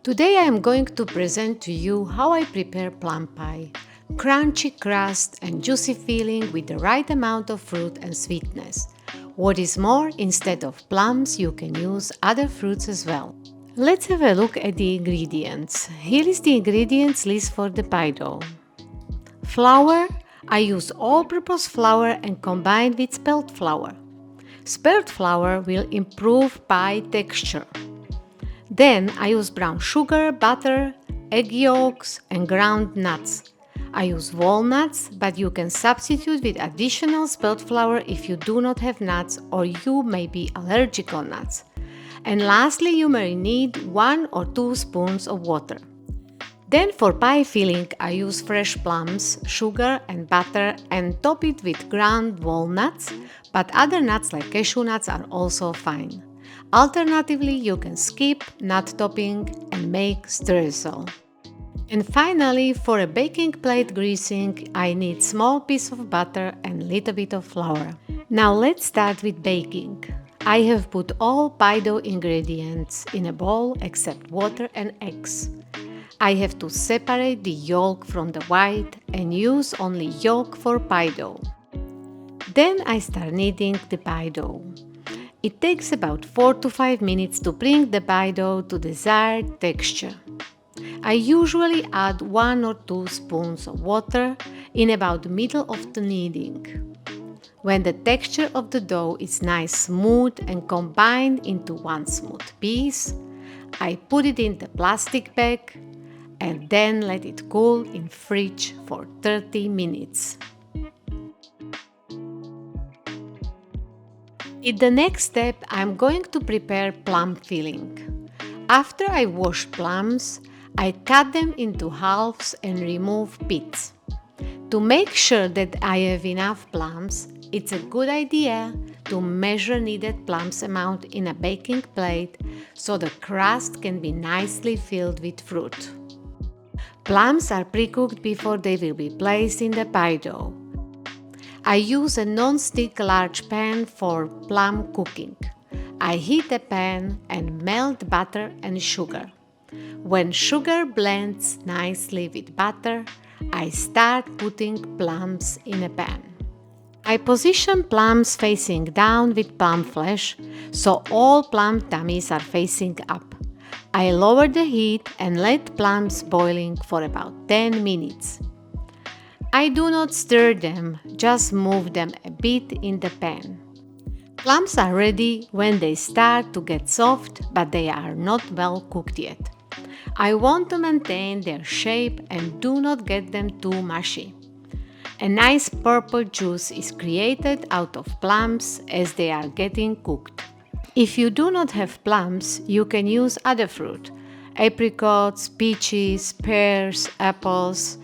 Today I am going to present to you how I prepare plum pie. Crunchy crust and juicy filling with the right amount of fruit and sweetness. What is more, instead of plums you can use other fruits as well. Let's have a look at the ingredients. Here is the ingredients list for the pie dough. Flour. I use all-purpose flour and combine with spelt flour. Spelt flour will improve pie texture. Then I use brown sugar, butter, egg yolks and ground nuts. I use walnuts, but you can substitute with additional spelt flour if you do not have nuts or you may be allergic on nuts. And lastly, you may need 1 or 2 spoons of water. Then for pie filling, I use fresh plums, sugar and butter and top it with ground walnuts, but other nuts like cashew nuts are also fine. Alternatively, you can skip nut topping and make streusel. And finally, for a baking plate greasing, I need small piece of butter and little bit of flour. Now let's start with baking. I have put all pie dough ingredients in a bowl except water and eggs. I have to separate the yolk from the white and use only yolk for pie dough. Then I start kneading the pie dough. It takes about 4 to 5 minutes to bring the pie dough to desired texture. I usually add 1 or 2 spoons of water in about the middle of the kneading. When the texture of the dough is nice smooth and combined into one smooth piece, I put it in the plastic bag and then let it cool in fridge for 30 minutes. In the next step, I'm going to prepare plum filling. After I wash plums, I cut them into halves and remove pits. To make sure that I have enough plums, it's a good idea to measure needed plums amount in a baking plate so the crust can be nicely filled with fruit. Plums are pre-cooked before they will be placed in the pie dough. I use a non-stick large pan for plum cooking. I heat the pan and melt butter and sugar. When sugar blends nicely with butter, I start putting plums in a pan. I position plums facing down with plum flesh, so all plum tummies are facing up. I lower the heat and let plums boiling for about 10 minutes. I do not stir them, just move them a bit in the pan. Plums are ready when they start to get soft, but they are not well cooked yet. I want to maintain their shape and do not get them too mushy. A nice purple juice is created out of plums as they are getting cooked. If you do not have plums, you can use other fruit: apricots, peaches, pears, apples.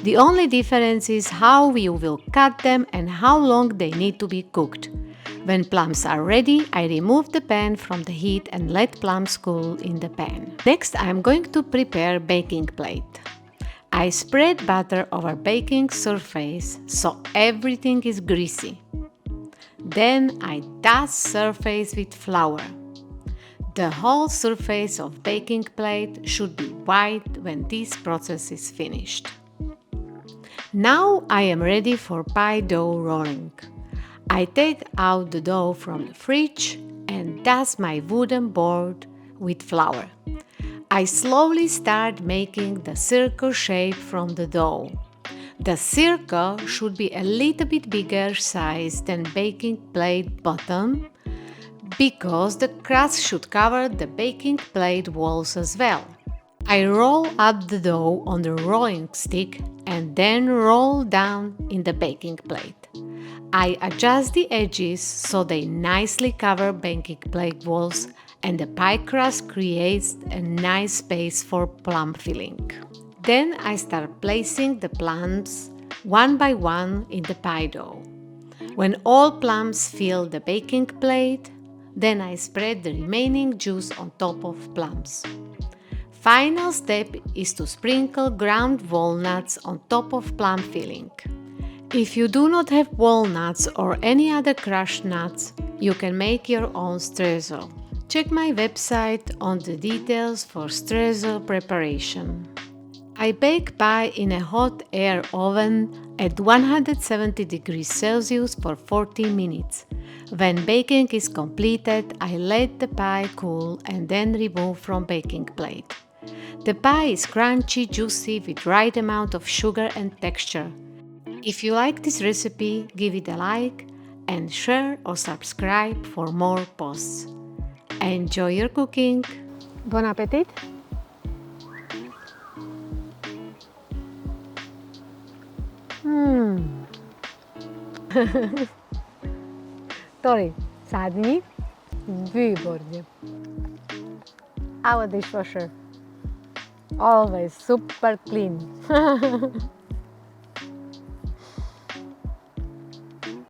The only difference is how you will cut them and how long they need to be cooked. When plums are ready, I remove the pan from the heat and let plums cool in the pan. Next, I am going to prepare baking plate. I spread butter over baking surface so everything is greasy. Then I dust surface with flour. The whole surface of baking plate should be white when this process is finished. Now I am ready for pie dough rolling. I take out the dough from the fridge and dust my wooden board with flour. I slowly start making the circle shape from the dough. The circle should be a little bit bigger size than baking plate bottom because the crust should cover the baking plate walls as well. I roll up the dough on the rolling stick and then roll down in the baking plate. I adjust the edges so they nicely cover baking plate walls and the pie crust creates a nice space for plum filling. Then I start placing the plums one by one in the pie dough. When all plums fill the baking plate, then I spread the remaining juice on top of plums. Final step is to sprinkle ground walnuts on top of plum filling. If you do not have walnuts or any other crushed nuts, you can make your own streusel. Check my website on the details for strezzo preparation. I bake pie in a hot air oven at 170 degrees Celsius for 40 minutes. When baking is completed, I let the pie cool and then remove from baking plate. The pie is crunchy, juicy with right amount of sugar and texture. If you like this recipe, give it a like and share or subscribe for more posts. Enjoy your cooking! Bon appetit! Tori, sadni, výborně. Our dishwasher, always super clean.